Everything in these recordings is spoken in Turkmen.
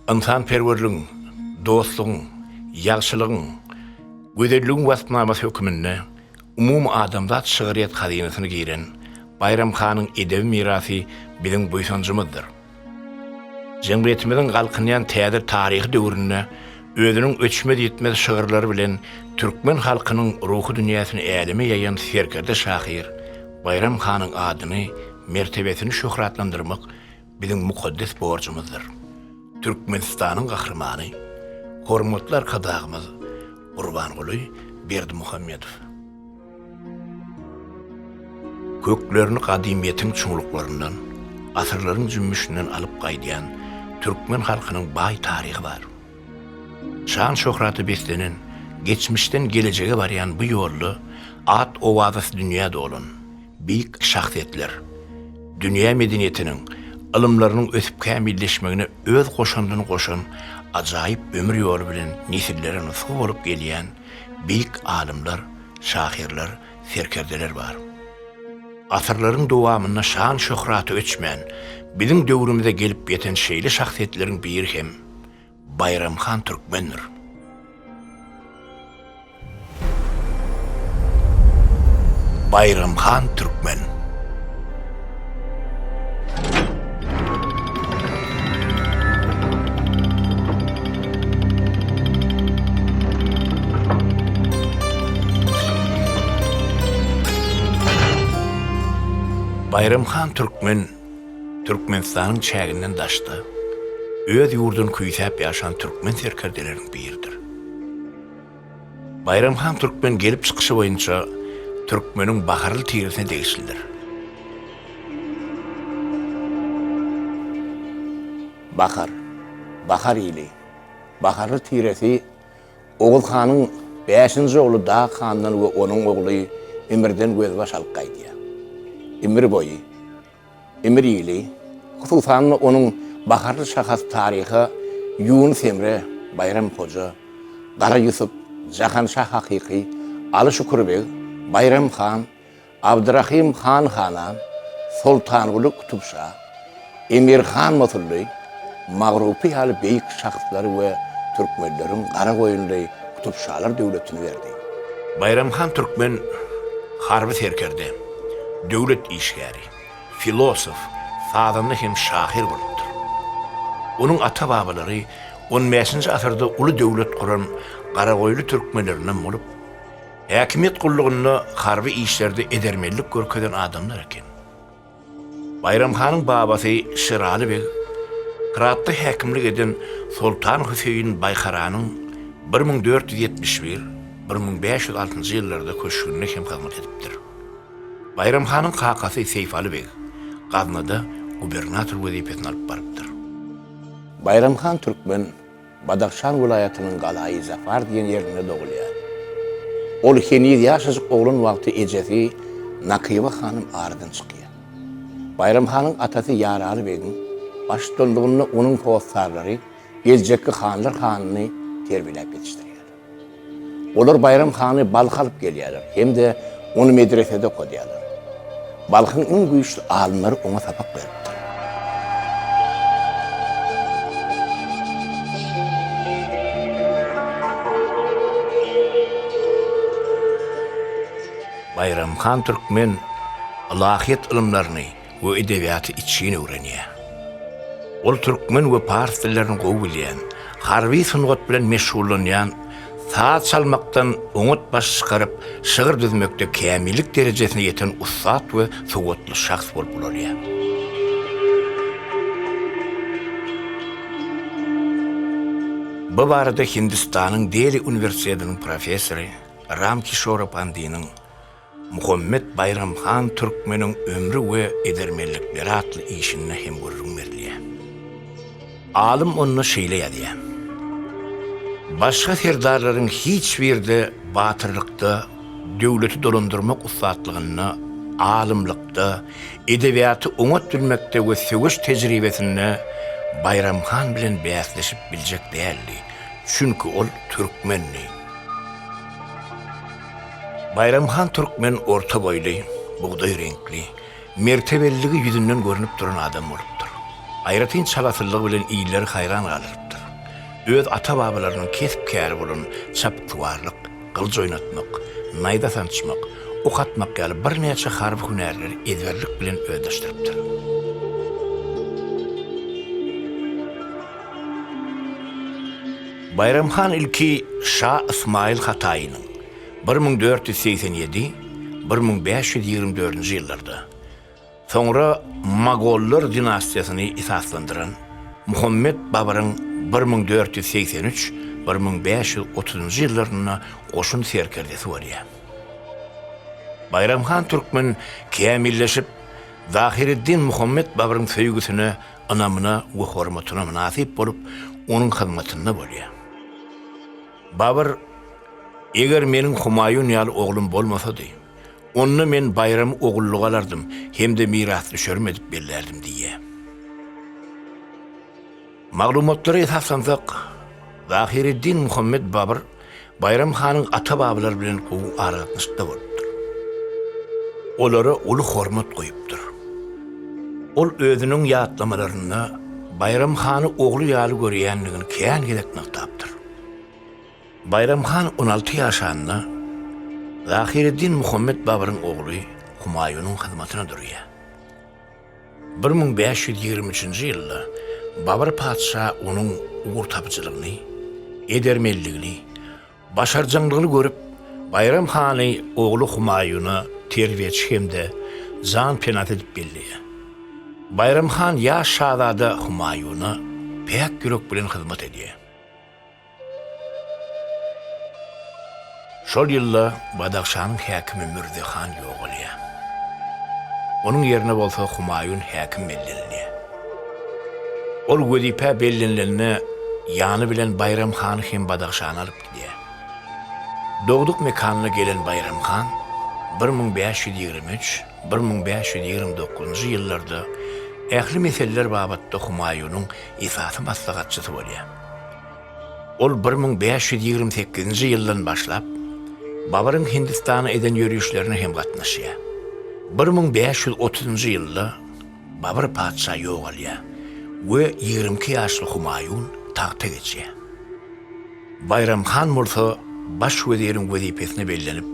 Insanperwerligiň, dostlugyň, ýagşylygyň, gözelligiň wasnamasy hökmünde umum adamzat şygyryýat hazynasyny giren Bayram Hanyň edebi mirasy biziň buýsanjymyzdyr. Jemgyýetimiziň galkynýan täze taryhy döwründe özüniň öçmez ýetmez şygyrlary bilen türkmen halkynyň ruhy dünýäsini äleme ýaýan serkerde şahyr Bayram Hanyň adyny, mertebesini şöhratlandyrmak biziň mukaddes borjumyzdyr. Türkmenistanyň gahrymany, hormatly arkadaşymyz Gurbanguly Berdimuhammedow. Köklerini kadimiyetin çoğuluklarından, asırların cümmüşünden alıp gaýdýan Türkmen halkynyň baý taryhy var. Şan şöhraty beslenen, geçmişten geleceğe barýan bu ýolly at owazasy dünýäde bolan biýik şahsiýetler, dünýä medeniýetiniň, ilmlarynyň ösüp kämilleşmegine öz goşandyny goşan ajaýyp ömür ýoly bilen nesillere nusga bolup gelýän biýik alimler, şahirler, serkerdeler var. Asırların dowamyna şan şöhraty öçmän, biziň döwrümizde gelip ýeten şeýle şahsiýetleriň biri hem Bayram Han Türkmendir. Bayram Han Türkmen. Bayram Han Türkmen, Türkmenistanyň çäginden daşdy. Öz ýurduny küýsäp ýaşan türkmen serkerdeleriň biridir. Bayram Han Türkmen gelip çykyşy boýunça türkmeniň baharly tiresine degişildir. Bahar ýyly. Baharly tiresi Oğul Hanyň 5-nji oğlu Dağ Handan we onuň ogly Emirden gözbaş alyp gaýdy. Emir boyu, Emir ýyly, hususan onuň baharly şahas taryhy Yunus Emre, Bayram Hoca, Gara Yusuf, Jahan Şah Hakyky, Ali Şükürbeg, Bayram Han, Abdurrahim Han Hanan, Sultanguly Kutupşah, Emir Han Mutully, magrupi hali beýik şahslary we türkmenleriň gara goýunly Kutupşahlar döwletini berdi. Bayram Han Türkmen harby serkerde, döwlet işgäri, filosof, sadany hem şahir bolupdyr. Onuň ata-babalary 15-nji asyrda uly döwlet kuran Garagoýly türkmenlerinden bolup, häkimiýet gullugyny harby işlerde edermellik görkeden adamlar eken. Bayram Hanyň babasy Şiraly beg, Kıratda häkimlik eden Sultan Hüseyin Baykaranyň 1471-1506 ýyllarda köşgünine hem hyzmat edipdir. Bayram Hanyň kakasy Seyfaly beg, Gaznada gubernator wezipesini alyp barypdyr. Bayram Han Türkmen Badakhşan vilayatynyň Galaýy Zafar diýen ýerinde dogulýar. Ol 7 ýaşalyk oglan wagty ejesi Nakyba hanym ardan çykýar. Bayram Hanyň atasy Ýaraly begiň başdoldygyny onuň howasarlary geljekki hanlar hanyny terbiýelep ýetişdirýär. Olar Bayram Hany Balkha alyp gelýärler, hemde onu medresede koyuyorlar. Balkın en güçlü alimleri ona sabak veripdir. Bayram Han Türkmen ilahiyat ilimlerini ve edebiyatı içine öğrenýär. Ol türkmen ve pars dillerini gowy bilýän, harby sungat bilen meşhurlanýan, saat çalmaktan oňat baş çykaryp, şygyr düzmekde kämillik derejesine ýeten ustad we sowatly şahs bolup bolýar. Bu barada Hindistanyň Delhi Üniversitetiniň professory Ram Kishore Pandiynyň Muhammed Bayram Han Türkmeniň ömrü we edermellikleri atly işine hem gurrun berilýär. Alim onu şeýle ýazýar. Başga serdarlaryň hiç birde batyrlykda, döwleti dolandyrmak ustadlygyny, alimlikde, edebiýaty oňat bilmekde we söwüş tejribesinde Bayram Han bilen bäsleşip biljek däldi. Çünki ol türkmenli. Bayram Han Türkmen orta boyly, buğday renkli, mertebelligi yüzünden görünüp duran adam bolupdyr. Aýratyn çalasyllygy bilen iýler hayran galypdyr. öz ata-babalarının kesip kâri bolan çapytwarlyk, gylj oýnatmak, naýda sançmak, ok atmak ýaly bir näçe harby hünärleri edberlik bilen öýdeşdiripdir. Bayramxan ilki Şah İsmail Hataýynyň 1487-1524 ýyllarda, soňra Mogollar dinastiýasyny esaslandyran Muhammed Babaryň 1483-1530 ýyllaryna goşun serkerdesi bolýar. Bayramxan Türkmen kämilleşip Zahiriddin Muhammed Babaryň söýgüsine, anamyna we hormatyna münasip bolup onuň hyzmatyna bolýar. Babar, eger meniň Humayun ýaly oglum bolmasady, onu men bayram ogullyk alardım, hem de miras düşermedip berlerdim diýe. Maglumatlara esaslansak, Zahiriddin Muhammed Babar Bayramxanyň ata-babalar bilen gowy aragatnykda bolupdyr. Olara uly hormat goýupdyr. Ol özüniň ýatlamalaryna Bayramxany ogly ýaly görýänligini kän gerekmek tapdyr. Bayramxan 16 ýaşanyna Zahiriddin Muhammed Babaryň ogly Humayunyň hyzmatyna durýar. 1523-nji ýylda Babar padşah onuň ugur tapyjylygyny, edermelligini, başarjanglygyny görüp Bayramxany ogly Humayuny terbiýetçi hemde zan penat edip belliýär. Bayramxan ýaş şahzada Humayuny pek gürek bilen hyzmat edýär. Şol ýylda Badaxşanyň häkimi Mürdixan ýok bolýar. Onuň ýerine bolsa Humayun häkim bellenýär. Ol wezipä bellenlerini ýany bilen Bayramxany hem Badaxşany alyp gidýär. Dogduk mekanyna gelen Bayramxan 1523-1529 ýyllarda ähli meseller babatda Humayunyň esasy maslahatçysy bolýar. Ol 1528-nji ýyldan başlap Babaryň Hindistana eden ýörüşlerine hem gatnaşýar. 1530-njy ýylda Babar padşah ýok bolýar we 22 ýaşly Humayun tagta geçýär. Bayramxan bolsa baş weziriň wezipesine bellenip,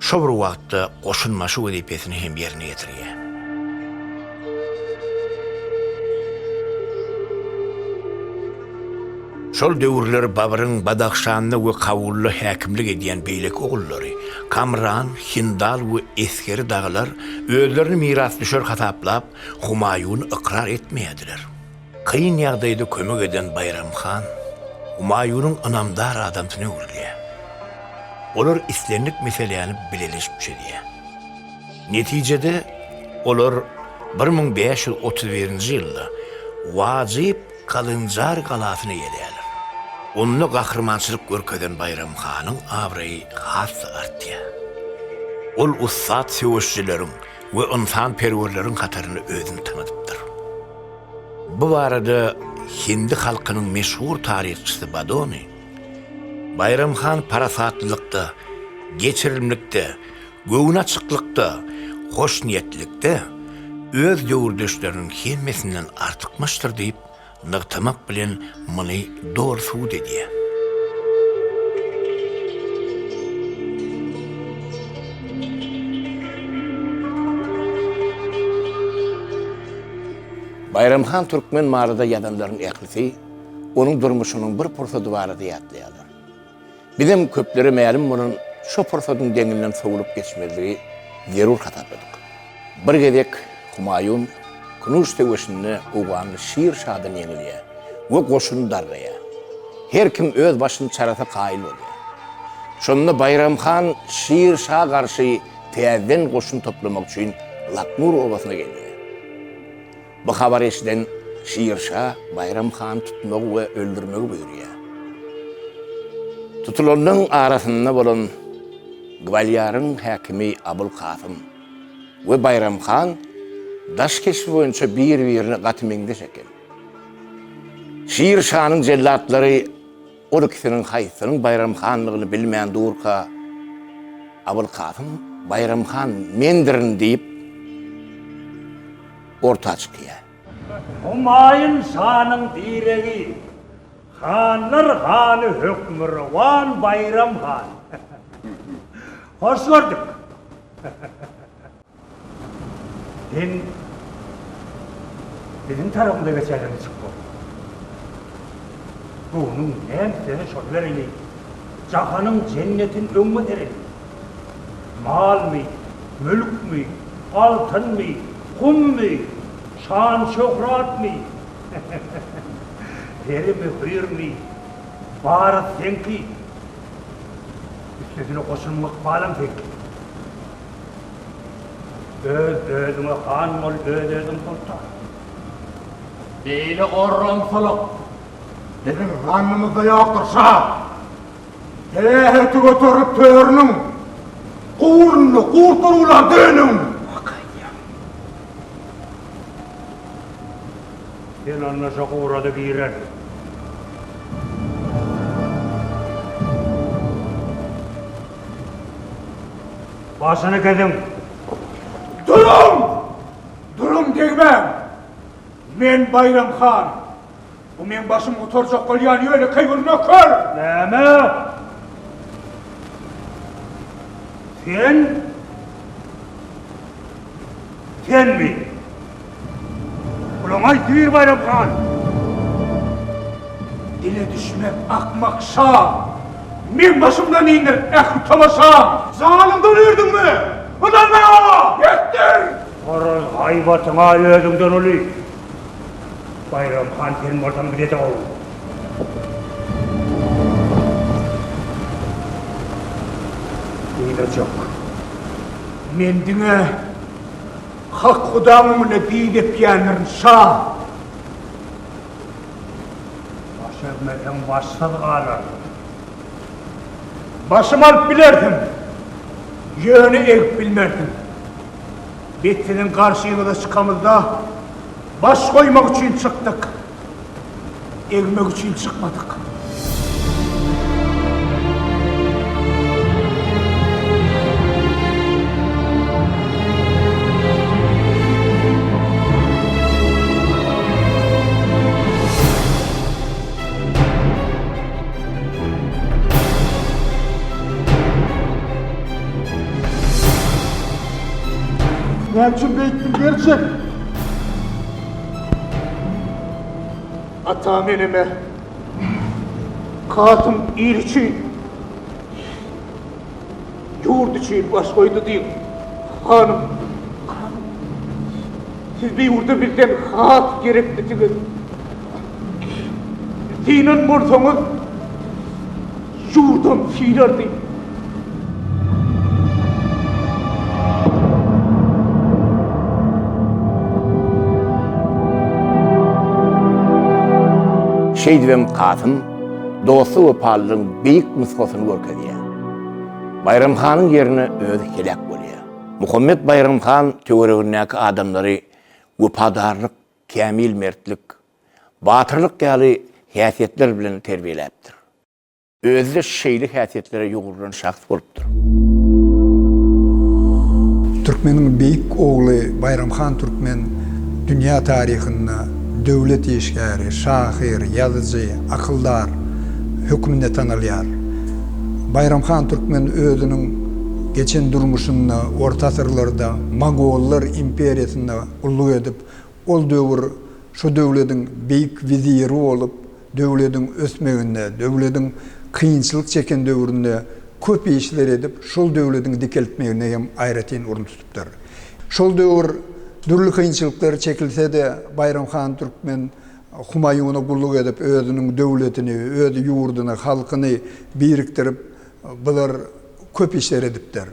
şo bir wagtda goşunmaşy wezipesini hem ýerine ýetirýär. Şol döwürler Babaryň Badaxşanyny we kawully häkimlik edýän beýlek ogullary, Kamran, Hindal we Eskeri dağlar özlerini miras düşer hataplap Humayuny ikrar etmeýärdiler. Kıyın ýagdaýda kömek eden Bayramxan, Humayunyň anamdar adamsyny görýär. Olar islenlik meselelerini bileleşip edýär. Netijede olar 1531-nji ýylda Wajib Kalynjar galasyna gelýärler. Onu gahrmançylyk görkeden Bayramxanyň abraýy has artýar. Ol ussat söwüşçileriň we insan perwerleriň hataryny özüni tanydypdyr. Bu barada Hindi halkynyň meşhur taryhçysy Badoni, Bayramxan parasatlykda, geçirimlikde, göwün açyklykda, hoş niyetlikde öz döwürdeşleriniň hemmesinden artykmyşdyr diýip nıqtamak bilen muny doğrusu dediýär. Bayramxan Türkmen marada ýadanlaryň ählisi onuň durmuşynyň bir pursady barada ýatlaýarlar. Bizim köpleri mälim bunun şo pursadyň deňinden sowulup geçmezligi zerur hatapdyk. Bir gezek Humayun Kunuş teweşini uganly şiir şadan ýeňilýär we goşun darlaýar. Her kim öz başyny çarata qaýyl bolýar. Şonda Bayramxan şiir şa garşy täzeden goşun toplamak üçin Latnur obasyna gelýär. Bu habar eşiden şiir şa Bayramxan tutmak we öldürmek buyurýar. Tutulanyň arasynda bolan Gvalyaryň häkimi Abul Kasym we Bayramxan daş keşfi boýunça bir-birini gatmengdeş eken. Şiir şanyň jellatlary o ikisiniň haýsynyň Bayramxanlygyny bilmeýän durka Abul Kasym Bayramxan mendirin diýip orta çykýar. Humayun şanyň diregi Hanlar hanı Hükmürvan Bayram Han. Hoş gördük. Bizim tarafında geçerlerine çıktı. Bunun hem seni şöyle Cahanın cennetin ümmü derin. Mal mı, mülk mü, altın mı, kum mu, şan şöhret mi? Peri mi, hıyır mı, bağırı senki? Üstesine koşulmak bağlam senki. Özüme han ol, özüm kurtar. Beyle orramsılık. Bizim kanımızda yakırsa, teheti götürüp törünün, kurunu kurturular dönün. Sen anlaşa uğradı giren. Başını kedin. Durun! Durun degmem! Men Bayram Han. Bu men başım oturacak kalyan öyle kayvırına kör! Neme? Sen mi? Ulan ay değil Bayram Han. Dile düşmek akmaksa, men başımdan indir tutamasa, zalimden ördün mü? Ulan ne o? Yettir! Horoz haybatına özünden oluyor. Bayram Han senin oradan gidecek oğlum. Gidecek. Men dine hak hudamını diyip yanırsa, Başörmeden başladı ağlar. başım alıp bilerdim. Yönü ek bilmerdim. Betinin karşıyla çıkamızda baş koymak için çıktık. Egmek için çıkmadık. Ne için beyttim gerçek? Atam enime, katım il için, yurt için baş koydu değil. Hanım, siz bir yurda bizden hat gereklisiniz. Dinin murtanız, yurdan fiiler değil. Şeýdibem katın, dostu we pallyň beýik nusgasyny görkezýär. Bayram Hanyň ýerine özü helak bolýar. Muhammed Bayram Han töweregindäki adamlary wepadarlyk, kämil mertlik, batyrlyk ýaly häsiýetler bilen terbiýeläpdir. Özü de şeýlik häsiýetlere ýuguran şahs bolupdyr. Türkmenin beýik ogly Bayram Han Türkmen dünýä taryhynda döwlet işgäri, şahyr, ýazyjy, akyldar hökmünde tanylýar. Bayram Han Türkmen özüniň geçen durmuşyny orta asyrlarda Mogollar imperiýasyna ulluk edip, ol döwür şu döwletiň beýik viziri bolup, döwletiň ösmeginde, döwletiň kynçylyk çeken döwründe köp işler edip, şol döwletiň dikeltmegine hem aýratyn urun tutupdyr. Şol döwür Dürlü kıyınçılıkları çekilse de Bayram Han Türkmen Humayun'a kulluk edip özünün dövletini, özü yurdunu, halkını biriktirip bular köp işler edipdir.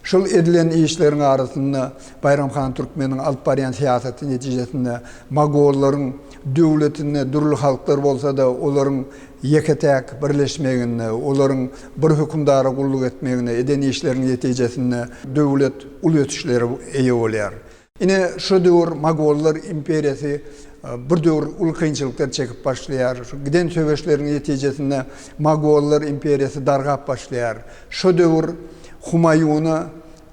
Şol edilen işlerin arasında Bayram Han Türkmen'in alıp barayan siyaseti neticesinde Mogolların dövletine dürlü halklar bolsa da olaryň yeketek birleşmegine, olaryň bir hükümdara kulluk etmegine eden işlerin netijesinde dövlet ul ötüşleri eýe bolýar. Ine şu döwür Mogollar imperiýasy bir döwür ul kynçylyklar çekip başlaýar. Şu giden söwüşleriň netijesinde Mogollar imperiýasy dargap başlaýar. Şu döwür Humayun'a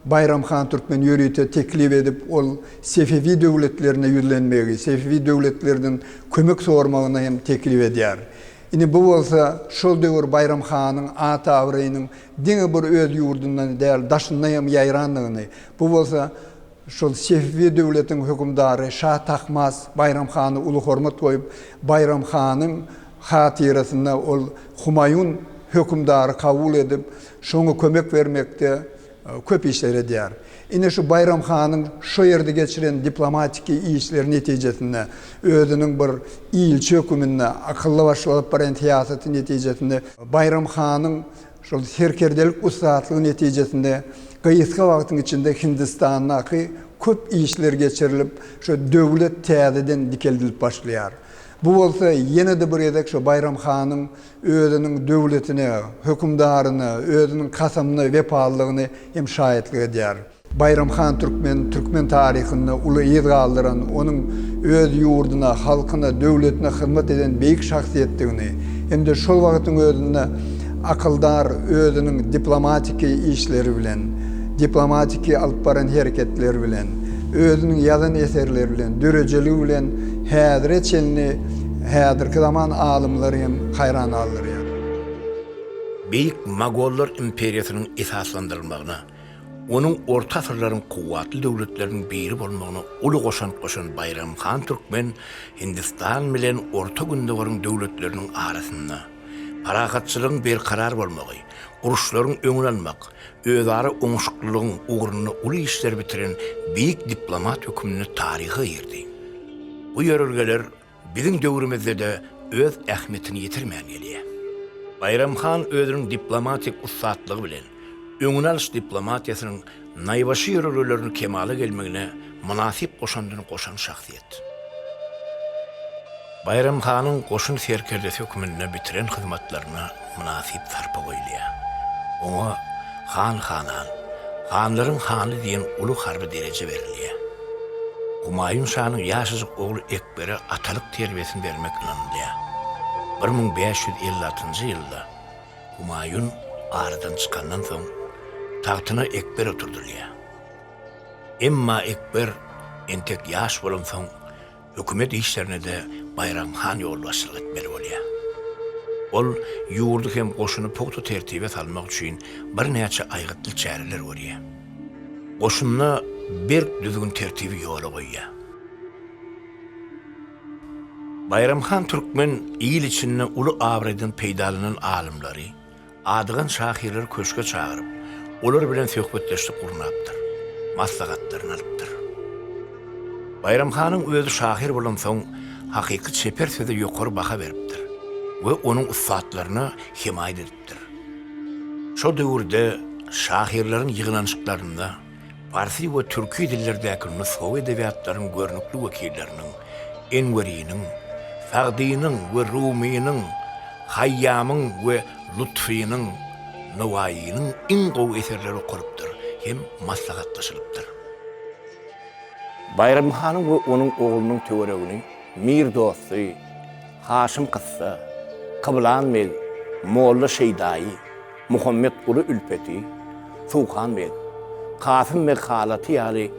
Bayram Han Türkmen ýöretip teklif edip ol Sefevi döwletlerine ýüzlenmegi, Sefevi döwletlerden kömek sormagyna hem teklif edýär. Ini bu bolsa şol döwür Bayram Hanyň ata awrynyň diňe bir öz ýurdundan däl daşyndan hem ýaýranlygyny. Bu bolsa şol Sefvi döwletiň hökümdary Şah Tahmas Bayram Hany uly hormat goýup Bayram Hanyň hatirasyna ol Humayun hökümdary kabul edip şoňa kömek bermekde köp işler edýär. Ine şu Bayram Hanyň şu ýerde geçiren diplomatik işler netijesinde özüniň bir ilçe hökümine akylly başlaryp baran siýasaty netijesinde Bayram Hanyň şol serkerdelik ustaatlygy netijesinde gysga wagtyň içinde Hindistanyň köp işler geçirilip şu döwlet täzeden dikeldilip başlaýar. Bu bolsa ýene-de bir edek şu Bayram Hanyň özüniň döwletine, hökümdaryna, özüniň kasamyna wepalygyny hem şahitlik edýär. Bayram Han Türkmen tarihinde uly ýer galdyran, onuň öz ýurduna, halkyna, döwletine hyzmat eden beýik şahsiýetligini, hem-de şol wagtyň özünde akyldar özüniň diplomatik işleri bilen, diplomatik alyp baran hereketleri bilen, özüniň ýazan eserleri bilen, dörejeligi bilen häzire çelini, häzirki zaman alymlary hem haýran aldyryar. Beýik Mogollar imperiýasynyň esaslandyrylmagyna, onun orta asırlaryň kuwatly döwletleriniň biri bolmagyna uly goşan Bayram Han Türkmen Hindistan bilen orta gündewariň döwletleriniň arasynda parakatçylygyň bir karar bolmagy, uruşlaryň öňüne almak, özara oňuşyklygyň ugruna uly işler bitiren beýik diplomat hökümini taryhy ýerdi. Bu ýörelgeler biziň döwrümizde de öz ähmiýetini ýetirmän gelýär. Bayram Han özüniň diplomatik ustaatlygy bilen öňüne alyş diplomatiýasynyň naýbaşy ýörelgelerini kemale gelmegine munasip goşandyny goşan şahsiýet. Bayram Hanyň goşun serkerdesi hökümine bitiren hyzmatlaryna munasip sarpa goýulýar. Oňa Hanan, hanlaryň hany diýen uly harby derece berilýär. Humayun Şah'nın ýaşyjyk ogly Ekber'e atalyk terbiyesini bermek inanylýar. 1556-njy ýylda Humayun aradan çykandan soň tagtyna Ekber oturdurýar. Emma Ekber entek ýaş bolan soň hökümet işlerine de Bayram Han ýolbaşçylyk etmeli bolýar. Ol ýurdu hem goşuny pogtu tertibe salmak üçin bir näçe aýgytly çäreler görýär. Goşunyna bir düzgün tertibi ýola goýýar. Bayram Han Türkmen ýyl içinde uly awradan peýdalanan alymlary, adygan şahirleri köşke çağırıp, olar bilen söhbetleşip gurnapdyr, maslahatlaryny alypdyr. Bayram Hanyň özü şahir bolan soň hakyky çeper söze ýokary baha beripdir we onuň ustaatlaryny himaýet edipdir. Şo döwürde şahirleriň ýygnanşyklaryna Farsi we türki dillerdäki nusxawy edebiýatlaryň görnükli wekilleriniň, Enweriýiniň, Sagdynyň we Rumiýiniň, Hayyamyň we Lutfiýiniň, Nawaýynyň iň gowy eserleri okurypdyr, hem maslahatlaşylypdyr. Bayram Hanyň we onuň oglunyň töweregini Mir dosty, Haşym Kıssa, Kıblan Meg, Molla Şeýdaý, Muhammed Uly Ülpeti, Suhan Meg, Kasym Meg halaty ýaly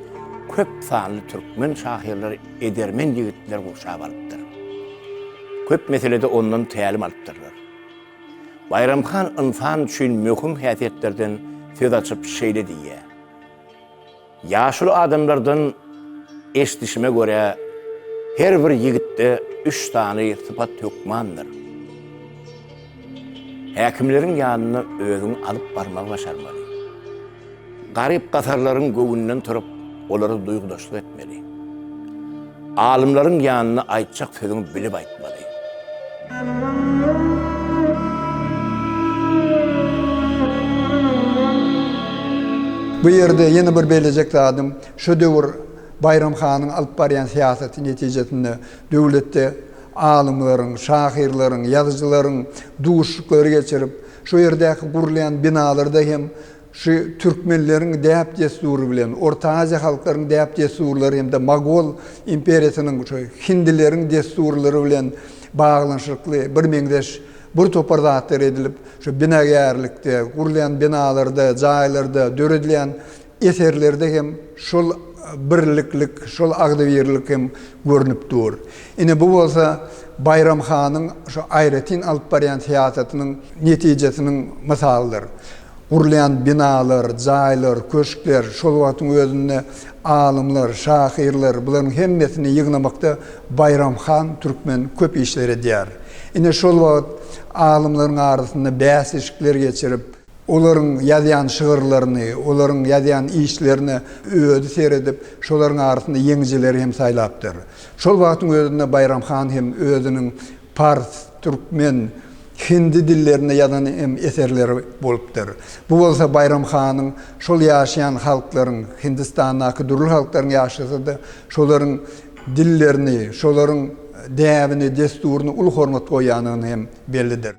köp sanly türkmen şahirleri edermen ýigitler gurşap alypdyr. Köp meselede ondan tälim alypdyrlar. Bayram Han insan üçin möhüm häsiýetlerden söz açyp şeýle diýär. Ýaşly adamlardan eşdişime göre her bir ýigitde 3 tane sıfat hökmandyr. Häkimleriň ýanyna özüň alyp barmak başarmaly. Garyp gasarlaryň göwünden turup olary duýgudaşlyk etmeli. Alymlaryň ýanyna aýtjak sözüň bilip aýtmaly. Bu ýerde ýene bir belecek adam şu döwür Bayram Hanyň alyp barýan siýasaty netijesinde döwletde alymlaryň, şahirleriň, ýazyjylaryň duşuklary geçirip, şu ýerdäki gurulýan binalarda hem şu türkmenleriň däp destury bilen, Orta Aziýa halklaryň däp desturlary hem de Mogol imperiýasynyň şu hindileriň desturlary bilen baglanşykly bir meňdeş bir topar zatlar edilip, şu binagarlykda, gurulýan binalarda, jaýlarda döredilýän eserlerde hem şol birliklik, şol agdybirlik hem görünüp dur. Ine bu bolsa Bayram Xanyň şu aýratyn alyp barýan siýasatynyň netijesiniň misalydyr. Gurlayan binalar, jaýlar, köşkler, şol wagtyň özünde alymlar, şahyrlar buların hemmesini ýygnamakda Bayram Xan türkmen köp işler edýär. Ine şol wagt alymlaryň arasynda bäs işler geçirip, olaryň ýazýan şygyrlaryny, olaryň ýazýan işlerini öýdi seredip, şolaryň arasynda ýeňjileri hem saýlapdyr. Şol wagtyň özünde Bayram Xan hem özüniň pars, türkmen, hindi dillerine ýazan hem eserleri bolupdyr. Bu bolsa Bayram Xanyň şol ýaşaýan halklaryň, Hindistanyň durul halklaryň ýaşasynda şolaryň dillerini, şolaryň däbini, desturuny ul hormat goýanyny hem bellidir.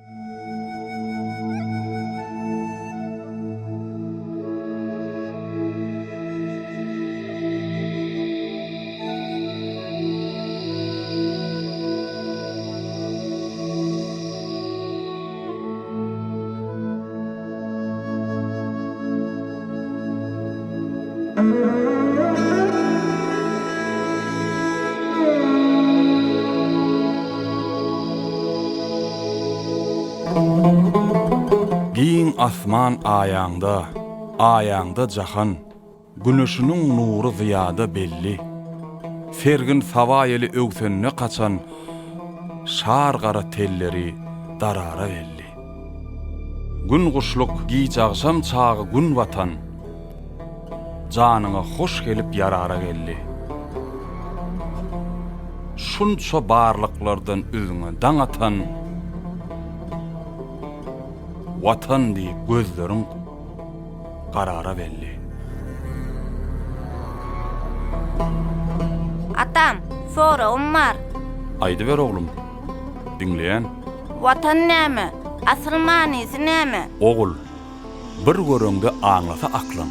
Giň asman aýaňda, aýaňda jahan, güneşiniň nury ziyada belli. Fergin sawaýely öwsenine kaçan şar gara telleri darara belli. Gün guşluk giýjagşam çagy gün watan, janyňa hoş gelip yarara geldi. Şunça barlyklardan üzüňe daň atan, watan diýip gözleriň garara belli. Atam, sorum var. Aýdy ber oglum. Dinleýän. Watan näme? Asyl manysy näme? Ogul, bir görüňde aňlasa aklyň.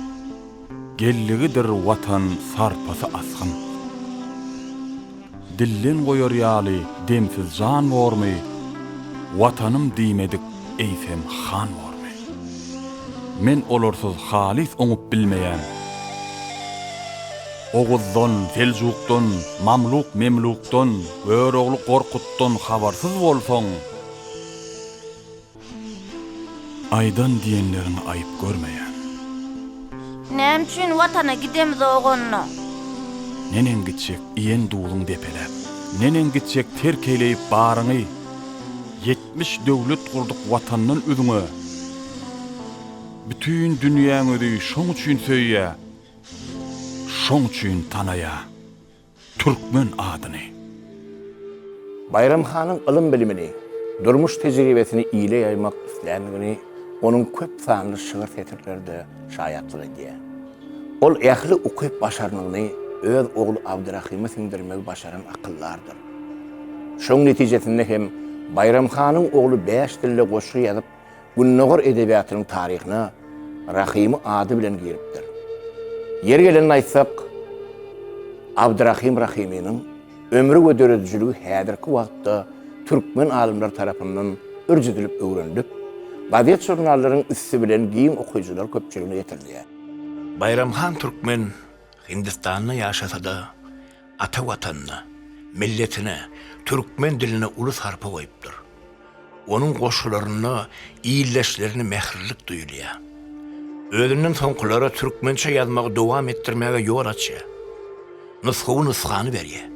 Gelligidir watan sarpasy asgyn. Dillen goýar ýaly demsiz jan bormy? Watanym diýmedik eýsem xan bormy? Men olarsız halis oňup bilmeýän, Oğuzdan, Selçukdan, Mamluk Memlukdan, Böreoğlu Korkutdan habarsyz bolsaň, aydan diýenlerini aýyp görmeýän. Näme üçin watana gidemiz oğunna? Nenen gitjek iýen duýuň depelep, nenen gitjek terkeyleyip baryňy, 70 döwlet gurduk watanyň üzüňe. Bütün dünýäň ödi şoň üçin söýýär, şoň üçin tanaýar türkmen adyny. Bayram Xanyň ilim bilimini, durmuş tejribesini ýyle ýaymak islendigini onuň köp sanly şygyr setirlerde şaýatlyk edýär. Ol ähli ukyp başarmagyny öz ogly Abdurrahimy sindirmegi başaran akyllardyr. Şoň netijesinde hem Bayram Xanyň ogly 5 dilde goşgy ýazyp, Günnogor edebiýatynyň taryhyna Rahimy ady bilen giripdir. Yer gelen aýtsak, Abdurrahim Rahimyň ömrü we döredijiligi häzirki wagtda türkmen alymlar tarapyndan örjedilip öwrenilip, gadet jurnallaryň üstü bilen giň okuyjylar köpçüligine ýetirdi. Bayram Xan türkmen Hindistanyny ýaşasa-da ata watanyna, milletine, türkmen diline ulus harpa goýupdyr. Onun goşularyna, iýilleşlerini mehirlik duýulýar. Özünden soňkulara türkmençe ýazmagy dowam etdirmäge ýol açýar. Nusxany berýär.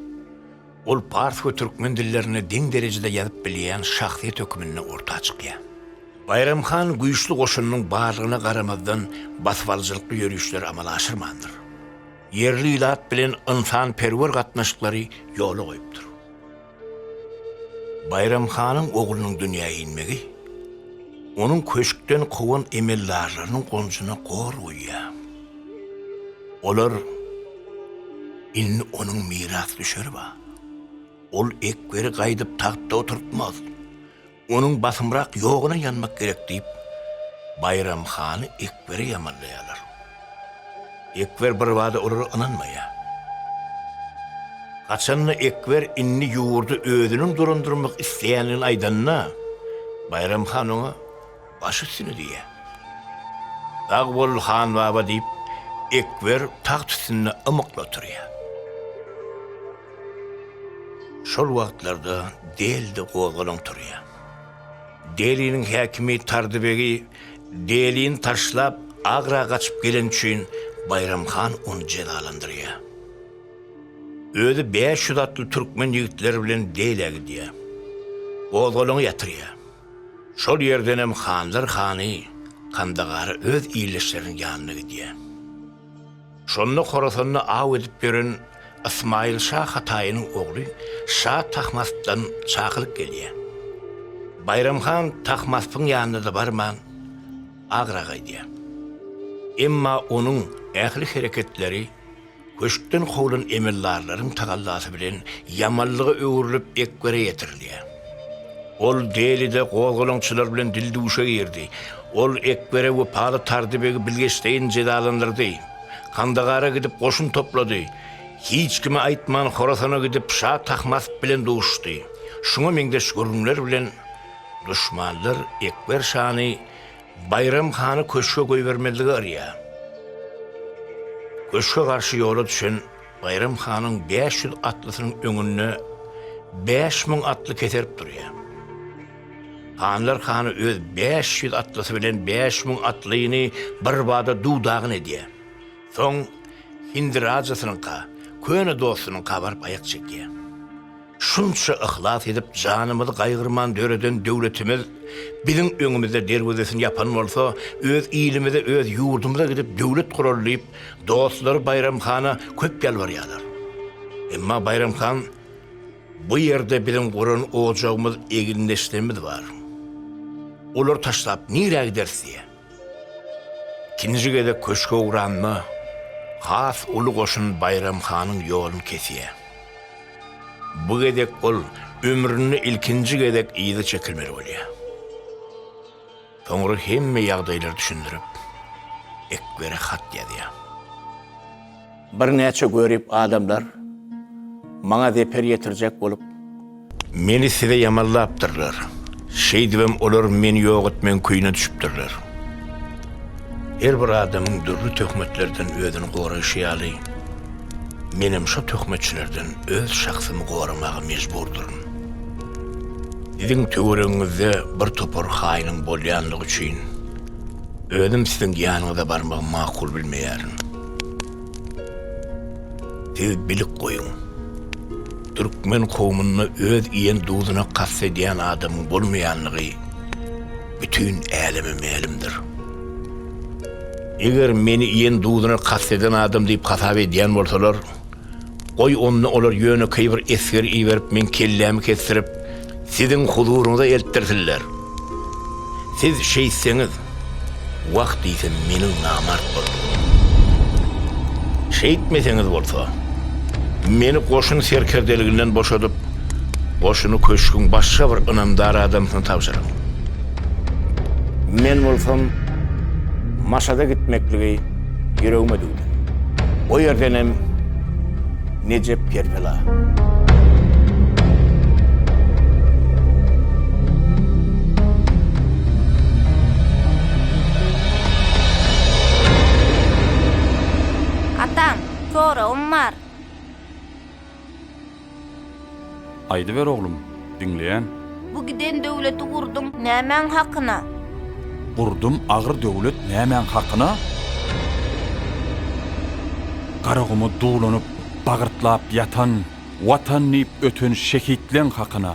Ol pars we türkmen dillerini diň derejede ýazyp bilýän şahsiýet hökümine orta çykýar. Bayram Xan güýçli goşunynyň barlygyna garamazdan basbalçylykly ýörüşleri amala aşyrmandyr. Yerli ilat bilen insan perwer gatnaşyklary ýoly goýupdyr. Bayram Xanyň oglunyň dünýäge inmegi, onun köşkden kowan emellarlarynyň gonjuna gor goýýar. Olar inni onun miras düşerba. Ol ekberi gaýdyp tahtda oturtmaz. Onun basymrak ýogyna ýanmak gerek diýip, Bayram Xany ekberi ýamanlaýarlar. Ekber bir wada olary inanmaýar. Kaçanna ekber inni ýurdu özüniň durundurmak isleýänini aýdanna, Bayram Xan oňa baş üstüne diýär. Dagbol Xan baba diýip Ekber taht üstünde ımıkla oturuyor. Şol vaktlarda deldi qoğulun turuyor. Delinin hakimi Tardыбegi delin taşlap agra kaçıp gelen üçün Bayramxan onu cezalandırıyor. Ödü 500 atlı Türkmen yigitleri bilen deyle gidiyor. Qoğulunu yatırıyor. Şol yerden hem Xanlar Xanı Kandagarı öz iyileşlerin yanına gidiyor. Şonunu Khorasan'ını av edip gören İsmail Şah Hatay'ın oğlu Şah Tahmasp'tan çağılıp geliyor. Bayramxan Tahmasp'ın yanına da barman Agraga gidiyor. Emma onun ehli hareketleri köşkten qoğulan emirlarların tağallası bilen yamallığı öğürülüp Ekber'e yetiriliyor. Ol delide qoğulunçular bilen dilduşa girdi. Ol Ekber'e ve palı Tardыбegi bilgeçteyin cedalandırdı. Kandagar'a gidip qoşun topladı. Hiç kime aytman Khorasan'a gidip Şah Tahmasp bilen doğuştu. Şuna mengdeş görünler bilen düşmanlar Ekber Şah'ını Bayramxan'ı köşke koyvermediği arıyor. Köşke karşı yola düşen Bayramxan'ın 500 atlısının önüne 5000 atlı keterip duruyor. Xanlar Xanı öz 500 atlısı bilen 5000 atlıyını bir bağda dudağın ediyor. Son Hindi Rajasınınka, köne dostununka barıp ayak çekiyor. Şunça ıhlas edip canımızı kaygırman döreden devletimiz bizim önümüzde dervizesini yapan olsa öz iyilimize, öz yurdumuza gidip devlet kurullayıp dostları Bayramxan'a köp yalvarıyorlar. Ama Bayramxan bu yerde bizim kurun olacağımız eginleştiğimiz var. Olur taşlap nereye giderse diye. İkinci gede köşke uğranma, has ulu koşun Bayramxan'ın yolunu kesiyor. Bu gedek ol ömrünü ilkinci gedek iyide çekilmeli oluyor. Sonra hemme yağdaylar düşündürüp Ekber'e hat yazıyor. Bir neçe görüp adamlar bana zeper yetirecek olup meni size yamallayaptırlar. Şey dibim olur meni yok etmen kuyuna düşüptürler. Her bir adamın dürlü töhmetlerden özünü koruyuşuyalı. Menim şu töhmetçilerden öz şahsımı korumağa mecburdurum. Sizin töğürünüzde bir topor hainin bolyanlığı için özüm sizin yanınıza barmağı makul bilmeyerim. Siz bilik koyun. Türkmen kovmununu öz iyen duzuna kastediyen adamın bulmayanlığı bütün elime melimdir. Eğer meni iyen duzuna kasteden adam deyip kasap ediyen bolsalar, koy onunla olur yönü kıybır esker iyi verip men kellemi kestirip sizin huzurunuza elttirsinler. Siz şeyseniz, vakt deysen menin namart bolsun. Şey etmeseniz bolsa, meni koşun serkerdeliginden boşadıp, koşunu köşkün başka bir ınamdar adamsını tavşırım. Men bolsam, Maşada gitmekliği yüreğime duydu. O yerdenem Necep Kerbela. Atam, sonra var. Aydı ver oğlum, dinleyen. Bu giden devleti kurdum, nemen hakkına. Kurdum ağır devlet nämen hakkına? Qaragımı duğlanıp, bağırtlap yatan, vatan neyip ötön şehitlen hakkına.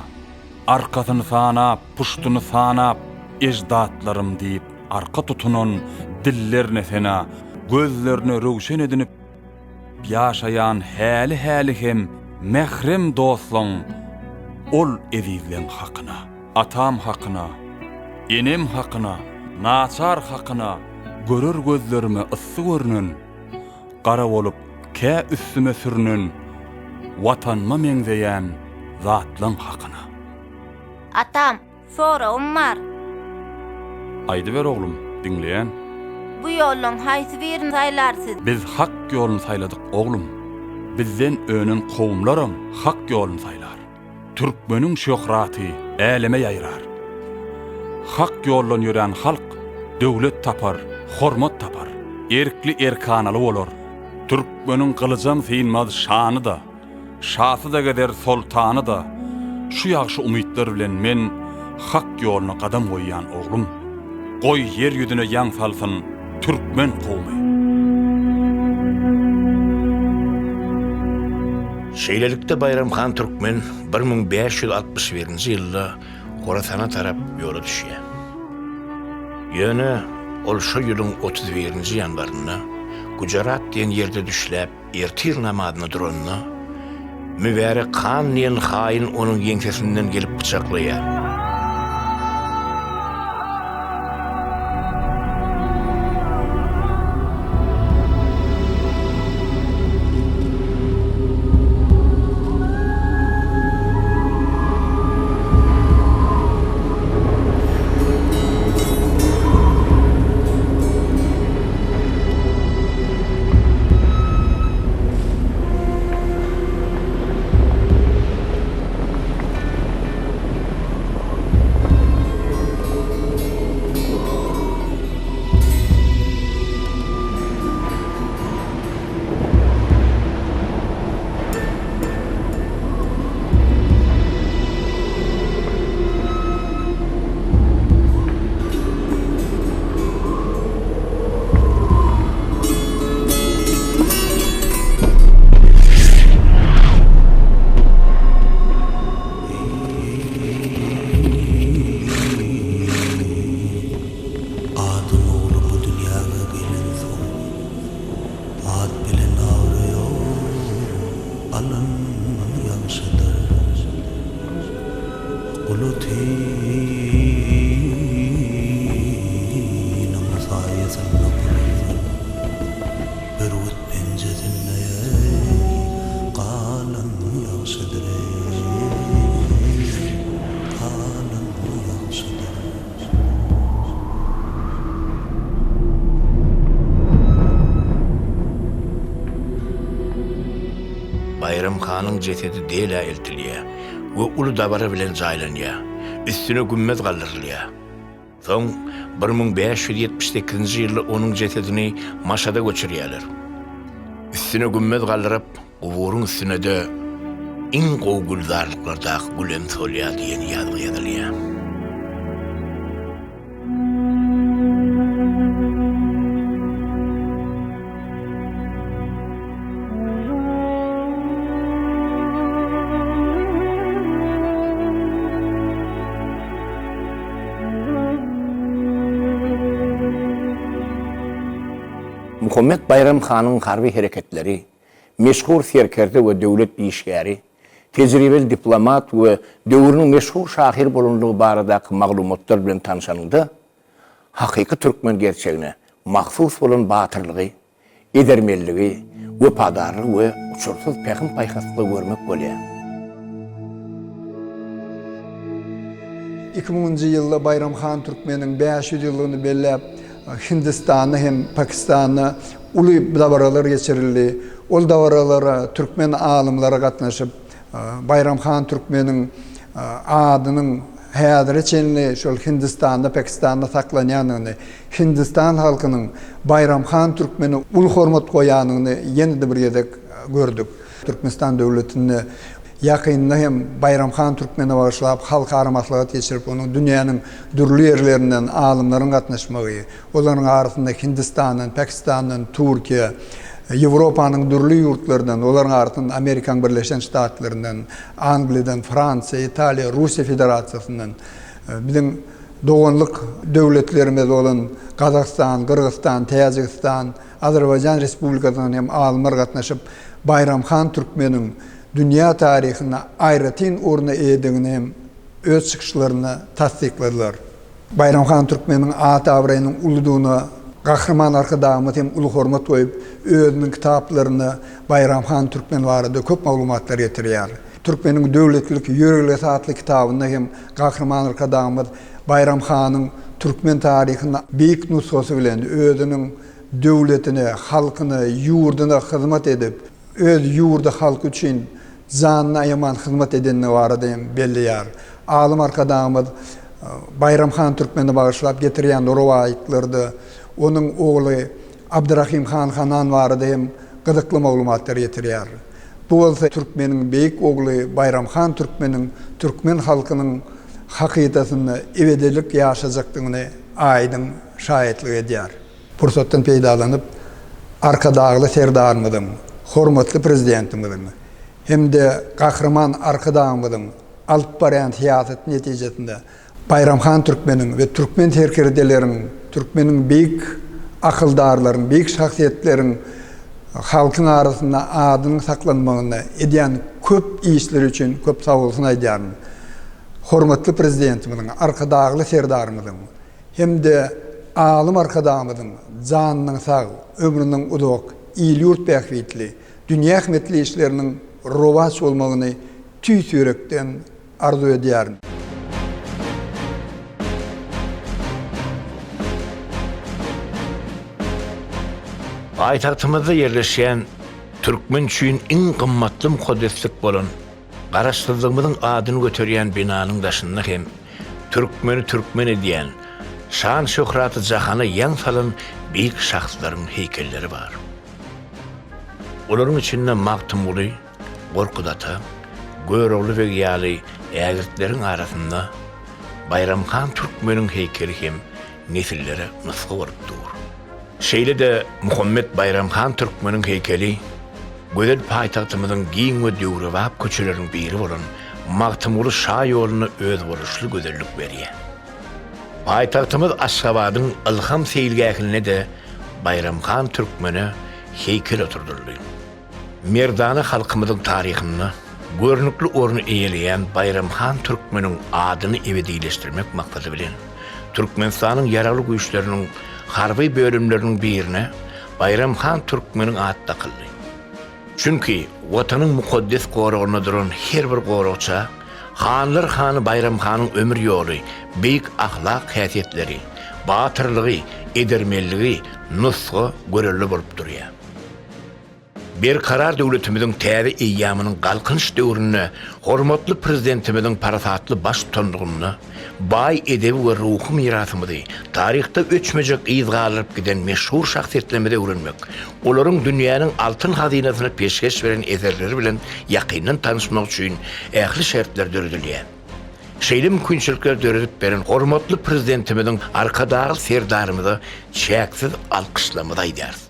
Arkasını sanap, puştunu sanap, ecdatlarım deyip, arka tutunan dillerine fena, gözlerine rövşen edinip, yaşayan hali hem mehrem dostlan, ol edizlen hakkına, atam hakkına, enem hakkına, naçar hakkına, görür gözlerime ısı görünün, qara olup ke üstüme sürünün, vatanma mengzeyen zatlan hakkına. Atam, sonra var. Aydı ver oğlum, dinleyen. Bu yolun haysi verin saylarsız. Biz hak yolunu sayladık oğlum. Bizden önün kovumlarım hak yolunu saylar. Türkmenin şöhrati eleme yayrar. Hak yolun yören halk devlet tapar, hormat tapar. erkli erkanalı bolar. Türkmenin kılıcam sıyınmaz şanı da, şası da geder soltanı da, şu yaxşı umytlar bilen men hak yoluna kadam koyyan oğlum. Koy yer yüzüne yan salsın Türkmen kowmy. Şeýlelikde Bayramhan Türkmen 1561-nji ýylda Horasana tarap ýola düşýär. Ýöne ol şo ýylyň 31-nji ýanwaryna Gujarat diýen ýerde düşläp ertir namadyny duranyna Mübarek Khan diýen haýyn onuň ýeňsesinden gelip bıçaklaýar. Bayramhanyň jesedi dela eltilýär we uly dabara bilen jaýlanýar. Üstüne gümmez galdyrylýar. Soň 1578-nji ýylda onuň jesedini maşada göçürýärler. Üstüne gümmez galdyryp, goburyň üstüne de iň gowy guldarlyklarda gulem solýar diýen ýazgy ýazylýar. Muhammed Bayramhanyň harby hereketleri, meşhur serkerde we döwlet işgäri, tejribeli diplomat we döwrüniň meşhur şahyr bolanlygy baradaky maglumatlar bilen tanışanynda hakyky türkmen gerçegine mahsus bolan batyrlygy, edermelligi, wepadarlygy we uçursuz peýgam paýhaslygy görmek bolýar. 2000-nji ýylda Bayramhan Türkmeniň 500 ýyllygyny belläp Hindistan'ı hem Pakistan'ı uly dabaralar geçirildi. Ol dabaralara Türkmen alımlara gatnaşyp Bayramhan Türkmeniň adynyň häzir çenli şol Hindistan'da Pakistan'da saklanýanyny, Hindistan halkynyň Bayramhan Türkmeni uly hormat goýanyny ýene-de bir ýerde gördük. Türkmenistan döwletini yakynda hem Bayramhan Türkmeni başlap halkara maslahat geçirip onun dünyanın dürlü yerlerinden alımların gatnaşmagy, olaryň arasynda Hindistan'ın, Pakistan'ın, Türkiye, Ýewropanyň dürlü ýurtlaryndan, olaryň arasynda Amerikan Birleşen Ştatlaryndan, Angliýadan, Fransiýa, Italiýa, Russiýa Federasiýasyndan, biziň doganlyk döwletlerimiz bolan Gazakistan, Kyrgyzstan, Täjikistan, Azerbaýjan Respublikasyndan hem alymlar gatnaşyp Bayramhan Türkmeniň dünya tarihine aýratyn orna eýdigini hem öz çykyşlaryny tasdikladylar. Bayramhan Türkmeniň at awraýynyň uludygyny gahrman arkadaşymyz hem uly hormat goýup özüniň kitaplaryny Bayramhan Türkmen barada köp maglumatlar getirýär. Türkmeniň döwletlik ýöregli satly kitabynda hem gahrman arkadaşymyz Bayramhanyň Türkmen tarihine beýik nusgasy bilen özüniň döwletine, halkyna, ýurdyna hyzmat edip, öz ýurda halk üçin zanyny aýaman hyzmat edenine barada hem belliyar. Alym arkadaşymyz Bayramhan Türkmeni bagyşlap getirýän rowaýatlarda onuň ogly Abdurrahim Han Hananwary hem gyzykly maglumatlar ýetirýär. Bu bolsa Türkmeniň beýik ogly Bayramhan Türkmeniň türkmen halkynyň hakykatyny ebedelik ýaşajakdygyny aýdyn şahitlik edýär. Pursatdan peýdalanyp arkadagly serdarmydyň, hormatly prezidentimdiň hemde gahrman arkadagymydyň alyp barýan siýasat netijesinde Bayramhan Türkmeniň we türkmen terkirdelerini, türkmeniň beýik akyldarlaryň, beýik şahsiýetleriň halkyň arasynda adynyň saklanmagyna edýän köp işler üçin köp sag bolsun aýdýaryn. Hormatly prezidentimiň, arkadagly serdarmydyň hemde alym arkadagymydyň janynyň sag, ömrüniň udak, ýyl ýurt bähwitli, dünýä hämetli işleriniň rowaç bolmagyny tüýsürekden arzu edýärin. Aytaktymyzda yerleşen Türkmen üçin iň gymmatly mukaddeslik bolan garaşdyrdygynyň adyny göterýän binanyň daşynda hem Türkmen edýän şan şöhraty jahany ýan salan beýik şahslaryň heykelleri bar. Olaryň içinde Magtymguly, Gorkudata, Göregli we Ýaly ägirtleriň arasynda Bayramhan Türkmeniň heykeli hem nesillere nusga bolup dur. Şeýle de Muhammed Bayramhan Türkmeniň heykeli gözel paýtagtymyzyň giň we döwrewap köçeleriniň biri bolan Magtymguly şa ýoluny öz boluşly gözellik berýär. Paýtagtymyz Aşgabatyň Ilham seýilgähine de Bayramhan Türkmeni heykel oturdurdy. Merdana halkymyzyň taryhyny görnükli orny eýeleýän Bayramhan Türkmeniň adyny ebedileşdirmek maksady bilen Türkmenistanyň ýaraly güýçleriniň harby bölümleriniň birine Bayramhan Türkmeniň ady takyldy. Çünki watanyň mukaddes goragyna duran her bir goragça Hanlar hany Bayramhanyň ömür ýoly, beýik ahlak häsiýetleri, batyrlygy, edermelligi nusga görelli bolup durýar. Bir karar döwletimiziň täze eýýamynyň galkynç döwrüne hormatly prezidentimiziň parasatly baş tutanlygyny bay edebi we ruhy mirasymyzy taryhda öçmejek iz galyp giden meşhur şahsiýetlerimizi öwrenmek, olaryň dünýäniň altyn hazynasyny peşkeş beren eserleri bilen ýakyndan tanışmak üçin ähli şertler döredilýär. Şeýle mümkinçilikler döredip beren hormatly prezidentimiziň arkadagy serdarymyzy çäksiz alkışlamada aýdýar.